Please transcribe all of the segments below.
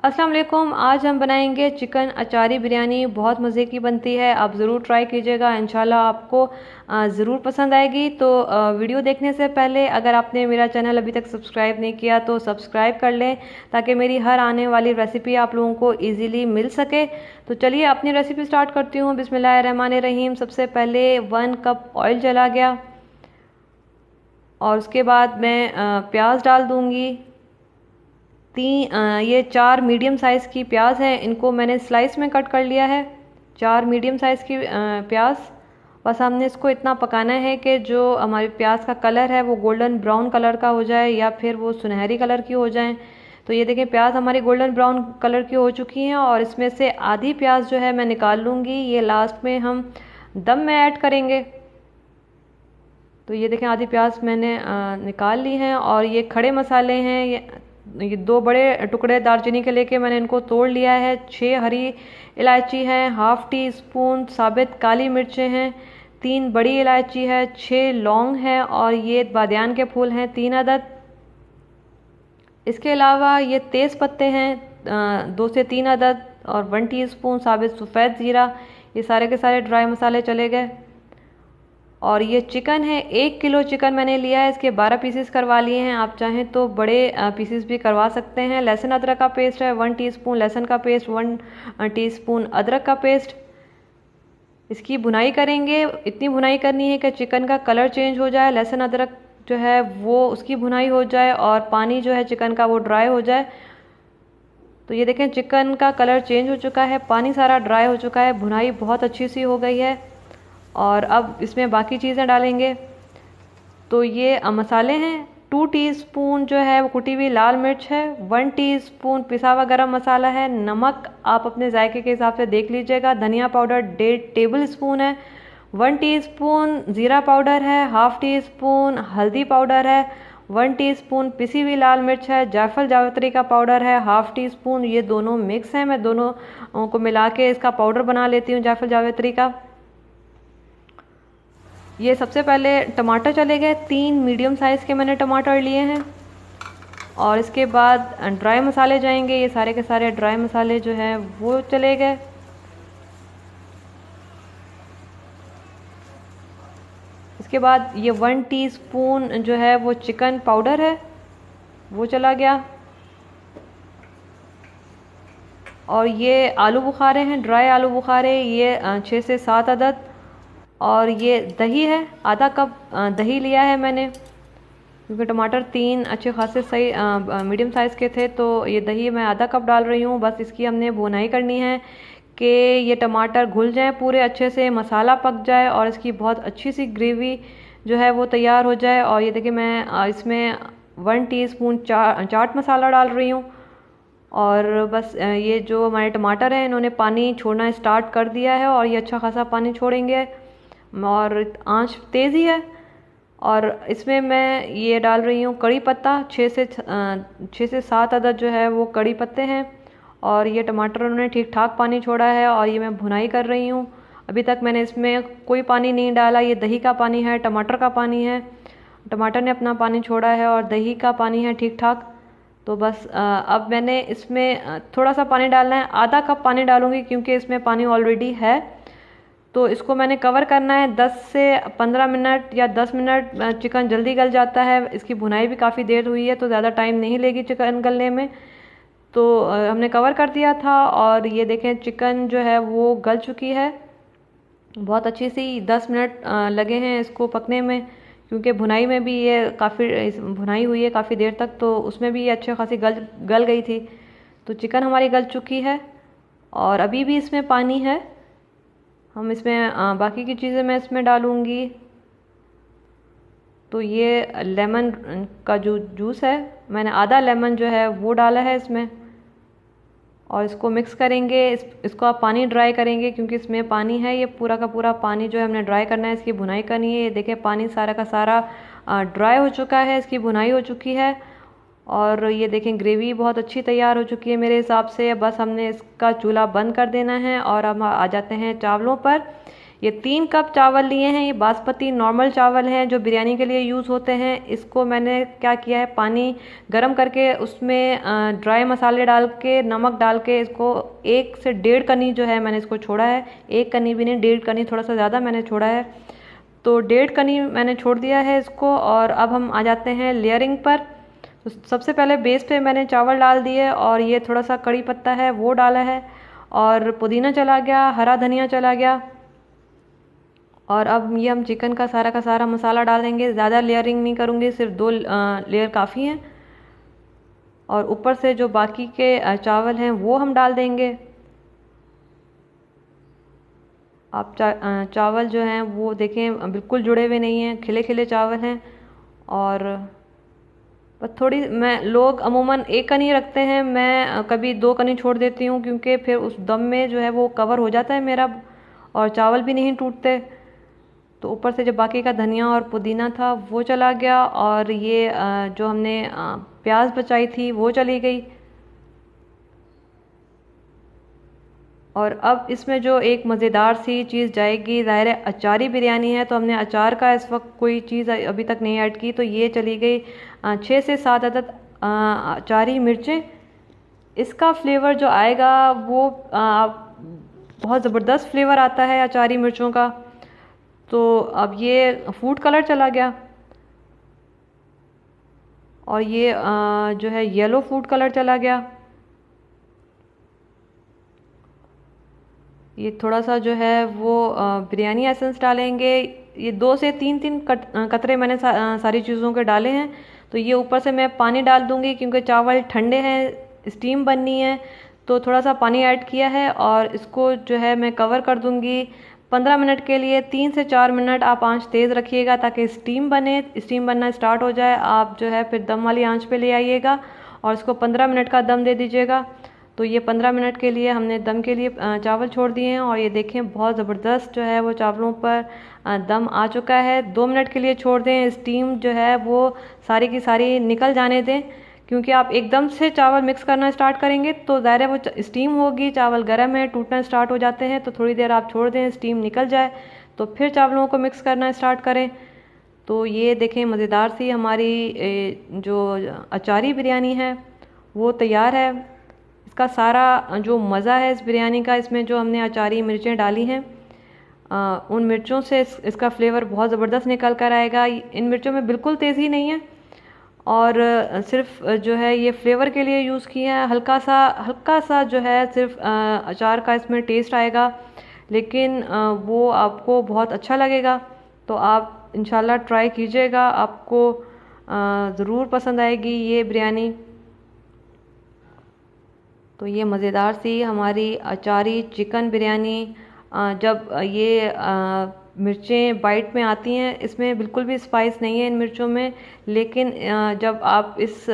अस्सलाम वालेकुम। आज हम बनाएंगे चिकन अचारी बिरयानी। बहुत मज़े की बनती है, आप ज़रूर ट्राई कीजिएगा, इंशाल्लाह आपको ज़रूर पसंद आएगी। तो वीडियो देखने से पहले अगर आपने मेरा चैनल अभी तक सब्सक्राइब नहीं किया तो सब्सक्राइब कर लें, ताकि मेरी हर आने वाली रेसिपी आप लोगों को ईज़िली मिल सके। तो चलिए अपनी रेसिपी स्टार्ट करती हूँ। बिस्मिल्लाहिर्रहमानिर्रहीम। सबसे पहले 1 कप ऑयल चला गया और उसके बाद मैं प्याज डाल दूँगी। ये 4 मीडियम साइज़ की प्याज हैं, इनको मैंने स्लाइस में कट कर लिया है। 4 मीडियम साइज़ की प्याज। बस हमने इसको इतना पकाना है कि जो हमारी प्याज का कलर है वो गोल्डन ब्राउन कलर का हो जाए या फिर वो सुनहरी कलर की हो जाए। तो ये देखें, प्याज हमारी गोल्डन ब्राउन कलर की हो चुकी हैं और इसमें से आधी प्याज जो है मैं निकाल लूँगी। ये लास्ट में हम दम में ऐड करेंगे। तो ये देखें, आधी प्याज मैंने निकाल ली हैं। और ये खड़े मसाले हैं, ये 2 बड़े टुकड़े दालचीनी के लेके मैंने इनको तोड़ लिया है। 6 हरी इलायची है, हाफ टी स्पून साबित काली मिर्चें हैं, 3 बड़ी इलायची है, 6 लौंग है और ये बादियान के फूल हैं 3 अदद। इसके अलावा ये तेज़ पत्ते हैं 2 से 3 अदद और 1 टीस्पून साबित सफ़ेद ज़ीरा। ये सारे के सारे ड्राई मसाले चले गए। और ये चिकन है, 1 किलो चिकन मैंने लिया है, इसके 12 पीसेस करवा लिए हैं। आप चाहें तो बड़े पीसेस भी करवा सकते हैं। लहसुन अदरक का पेस्ट है 1 टीस्पून लहसुन का पेस्ट, 1 टीस्पून अदरक का पेस्ट। इसकी भुनाई करेंगे, इतनी भुनाई करनी है कि चिकन का कलर चेंज हो जाए, लहसुन अदरक जो है वो उसकी भुनाई हो जाए और पानी जो है चिकन का वो ड्राई हो जाए। तो ये देखें, चिकन का कलर चेंज हो चुका है, पानी सारा ड्राई हो चुका है, भुनाई बहुत अच्छी सी हो गई है। और अब इसमें बाकी चीज़ें डालेंगे। तो ये मसाले हैं, 2 टीस्पून जो है वो कुटी हुई लाल मिर्च है, 1 टीस्पून पिसा हुआ गरम मसाला है, नमक आप अपने जायके के हिसाब से देख लीजिएगा, धनिया पाउडर 1.5 टेबल स्पून है, 1 टीस्पून ज़ीरा पाउडर है, हाफ टी स्पून हल्दी पाउडर है, 1 टीस्पून पिसी हुई लाल मिर्च है, जायफल जावित्री का पाउडर है हाफ टी स्पून। ये दोनों मिक्स हैं, मैं दोनों को मिला के इसका पाउडर बना लेती हूँ जायफल जावित्री का। ये सबसे पहले टमाटर चले गए, 3 मीडियम साइज़ के मैंने टमाटर लिए हैं। और इसके बाद ड्राई मसाले जाएंगे, ये सारे के सारे ड्राई मसाले जो हैं वो चले गए। इसके बाद ये 1 टीस्पून जो है वो चिकन पाउडर है वो चला गया। और ये आलू बुखारे हैं, ड्राई आलू बुखारे, ये 6 से 7 अदद। और ये दही है, आधा कप दही लिया है मैंने, क्योंकि टमाटर 3 अच्छे खासे सही मीडियम साइज़ के थे। तो ये दही मैं आधा कप डाल रही हूँ। बस इसकी हमने भुनाई करनी है कि ये टमाटर घुल जाए पूरे अच्छे से, मसाला पक जाए और इसकी बहुत अच्छी सी ग्रेवी जो है वो तैयार हो जाए। और ये देखिए, मैं इसमें 1 टीस्पून चाट मसाला डाल रही हूँ। और बस ये जो हमारे टमाटर हैं इन्होंने पानी छोड़ना स्टार्ट कर दिया है और ये अच्छा खासा पानी छोड़ेंगे और आंच तेज़ ही है। और इसमें मैं ये डाल रही हूँ कड़ी पत्ता, 6 से 7 अदद जो है वो कड़ी पत्ते हैं। और ये टमाटर उन्होंने ठीक ठाक पानी छोड़ा है और ये मैं भुनाई कर रही हूँ। अभी तक मैंने इसमें कोई पानी नहीं डाला, ये दही का पानी है, टमाटर का पानी है। टमाटर ने अपना पानी छोड़ा है और दही का पानी है ठीक ठाक। तो बस अब मैंने इसमें थोड़ा सा पानी डालना है, आधा कप पानी डालूंगी क्योंकि इसमें पानी ऑलरेडी है। तो इसको मैंने कवर करना है 10 से 15 मिनट या 10 मिनट। चिकन जल्दी गल जाता है, इसकी भुनाई भी काफ़ी देर हुई है तो ज़्यादा टाइम नहीं लेगी चिकन गलने में। तो हमने कवर कर दिया था और ये देखें, चिकन जो है वो गल चुकी है बहुत अच्छी सी। 10 मिनट लगे हैं इसको पकने में, क्योंकि भुनाई में भी ये काफ़ी भुनाई हुई है काफ़ी देर तक, तो उसमें भी ये अच्छी खासी गल गई थी। तो चिकन हमारी गल चुकी है और अभी भी इसमें पानी है। हम इसमें बाकी की चीज़ें मैं इसमें डालूँगी। तो ये लेमन का जो जूस है, मैंने आधा लेमन जो है वो डाला है इसमें। और इसको मिक्स करेंगे, इसको आप पानी ड्राई करेंगे क्योंकि इसमें पानी है। ये पूरा का पूरा पानी जो है हमने ड्राई करना है, इसकी भुनाई करनी है। ये देखें, पानी सारा का सारा ड्राई हो चुका है, इसकी भुनाई हो चुकी है। और ये देखें, ग्रेवी बहुत अच्छी तैयार हो चुकी है मेरे हिसाब से। बस हमने इसका चूल्हा बंद कर देना है और हम आ जाते हैं चावलों पर। ये 3 कप चावल लिए हैं। ये बासमती नॉर्मल चावल हैं जो बिरयानी के लिए यूज़ होते हैं। इसको मैंने क्या किया है, पानी गरम करके उसमें ड्राई मसाले डाल के, नमक डाल के इसको 1 से 1.5 कनी जो है मैंने इसको छोड़ा है। 1 कनी भी नहीं, 1.5 कनी, थोड़ा सा ज़्यादा मैंने छोड़ा है। तो 1.5 कनी मैंने छोड़ दिया है इसको। और अब हम आ जाते हैं लेयरिंग पर। तो सबसे पहले बेस पे मैंने चावल डाल दिए और ये थोड़ा सा कड़ी पत्ता है वो डाला है, और पुदीना चला गया, हरा धनिया चला गया। और अब ये हम चिकन का सारा मसाला डाल देंगे। ज़्यादा लेयरिंग नहीं करूँगी, सिर्फ 2 लेयर काफ़ी हैं। और ऊपर से जो बाकी के चावल हैं वो हम डाल देंगे। आप चावल जो हैं वो देखें बिल्कुल जुड़े हुए नहीं हैं, खिले खिले चावल हैं। और बस थोड़ी, मैं लोग अमूमन 1 कनी रखते हैं, मैं कभी 2 कनी छोड़ देती हूँ, क्योंकि फिर उस दम में जो है वो कवर हो जाता है मेरा और चावल भी नहीं टूटते। तो ऊपर से जो बाकी का धनिया और पुदीना था वो चला गया, और ये जो हमने प्याज बचाई थी वो चली गई। और अब इसमें जो एक मज़ेदार सी चीज़ जाएगी, ज़ाहिर है अचारी बिरयानी है तो हमने अचार का इस वक्त कोई चीज़ अभी तक नहीं ऐड की। तो ये चली गई 6 से 7 अदद अचारी मिर्चें। इसका फ्लेवर जो आएगा वो बहुत ज़बरदस्त फ्लेवर आता है अचारी मिर्चों का। तो अब ये फूड कलर चला गया, और ये जो है येलो फूड कलर चला गया। ये थोड़ा सा जो है वो बिरयानी एसेंस डालेंगे। ये 2 से 3 कतरे मैंने सारी चीज़ों के डाले हैं। तो ये ऊपर से मैं पानी डाल दूंगी, क्योंकि चावल ठंडे हैं, स्टीम बननी है, तो थोड़ा सा पानी ऐड किया है। और इसको जो है मैं कवर कर दूंगी 15 मिनट के लिए। 3 से 4 मिनट आप आंच तेज़ रखिएगा ताकि स्टीम बने। स्टीम बनना स्टार्ट हो जाए, आप जो है फिर दम वाली आंच पे ले आइएगा और इसको 15 मिनट का दम दे दीजिएगा। तो ये 15 मिनट के लिए हमने दम के लिए चावल छोड़ दिए हैं, और ये देखें बहुत ज़बरदस्त जो है वो चावलों पर दम आ चुका है। 2 मिनट के लिए छोड़ दें, स्टीम जो है वो सारी की सारी निकल जाने दें, क्योंकि आप एकदम से चावल मिक्स करना स्टार्ट करेंगे तो ज़ाहिर है वो स्टीम होगी, चावल गर्म है, टूटना स्टार्ट हो जाते हैं। तो थोड़ी देर आप छोड़ दें, स्टीम निकल जाए, तो फिर चावलों को मिक्स करना स्टार्ट करें। तो ये देखें मज़ेदार सी हमारी जो अचारी बिरयानी है वो तैयार है। इसका सारा जो मज़ा है इस बिरयानी का, इसमें जो हमने अचारी मिर्चें डाली हैं, उन मिर्चों से इसका फ्लेवर बहुत ज़बरदस्त निकल कर आएगा। इन मिर्चों में बिल्कुल तेज़ी नहीं है, और सिर्फ जो है ये फ्लेवर के लिए यूज़ किया है। हल्का सा जो है सिर्फ अचार का इसमें टेस्ट आएगा, लेकिन वो आपको बहुत अच्छा लगेगा। तो आप इंशाल्लाह ट्राई कीजिएगा, आपको ज़रूर पसंद आएगी ये बिरयानी। तो ये मज़ेदार सी हमारी अचारी चिकन बिरयानी, जब ये मिर्चें बाइट में आती हैं, इसमें बिल्कुल भी स्पाइस नहीं है इन मिर्चों में, लेकिन जब आप इस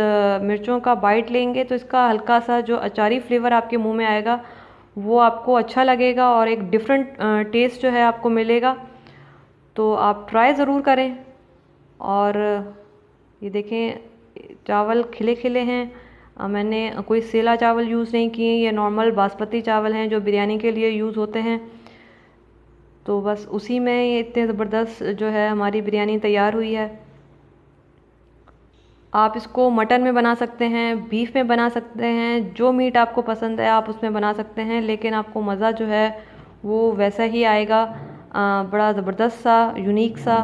मिर्चों का बाइट लेंगे तो इसका हल्का सा जो अचारी फ्लेवर आपके मुंह में आएगा वो आपको अच्छा लगेगा, और एक डिफरेंट टेस्ट जो है आपको मिलेगा। तो आप ट्राई ज़रूर करें। और ये देखें चावल खिले खिले हैं, मैंने कोई सेला चावल यूज़ नहीं किए, ये नॉर्मल बासमती चावल हैं जो बिरयानी के लिए यूज़ होते हैं। तो बस उसी में ये इतने ज़बरदस्त जो है हमारी बिरयानी तैयार हुई है। आप इसको मटन में बना सकते हैं, बीफ में बना सकते हैं, जो मीट आपको पसंद है आप उसमें बना सकते हैं, लेकिन आपको मज़ा जो है वो वैसा ही आएगा, बड़ा ज़बरदस्त सा, यूनिक सा।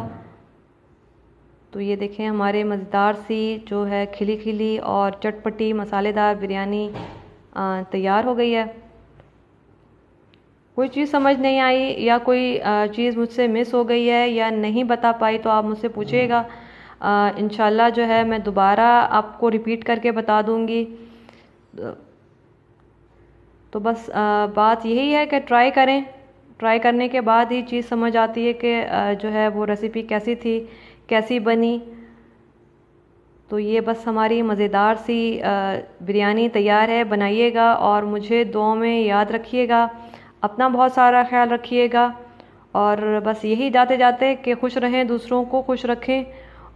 तो ये देखें हमारे मज़ेदार सी जो है खिली खिली और चटपटी मसालेदार बिरयानी तैयार हो गई है। कोई चीज़ समझ नहीं आई या कोई चीज़ मुझसे मिस हो गई है या नहीं बता पाई तो आप मुझसे पूछिएगा। इंशाल्लाह जो है मैं दोबारा आपको रिपीट करके बता दूंगी। तो बस बात यही है कि ट्राई करें, ट्राई करने के बाद ही चीज़ समझ आती है कि जो है वो रेसिपी कैसी थी, कैसी बनी। तो ये बस हमारी मज़ेदार सी बिरयानी तैयार है, बनाइएगा और मुझे दुआ में याद रखिएगा। अपना बहुत सारा ख्याल रखिएगा, और बस यही जाते जाते कि खुश रहें, दूसरों को खुश रखें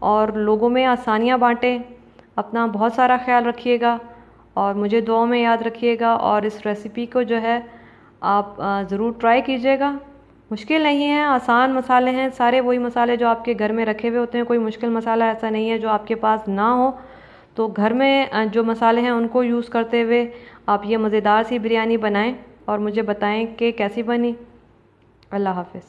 और लोगों में आसानियाँ बांटें। अपना बहुत सारा ख्याल रखिएगा और मुझे दुआ में याद रखिएगा, और इस रेसिपी को जो है आप ज़रूर ट्राई कीजिएगा। मुश्किल नहीं है, आसान मसाले हैं सारे, वही मसाले जो आपके घर में रखे हुए होते हैं। कोई मुश्किल मसाला ऐसा नहीं है जो आपके पास ना हो। तो घर में जो मसाले हैं उनको यूज़ करते हुए आप ये मज़ेदार सी बिरयानी बनाएं और मुझे बताएं कि कैसी बनी। अल्लाह हाफ़िज़।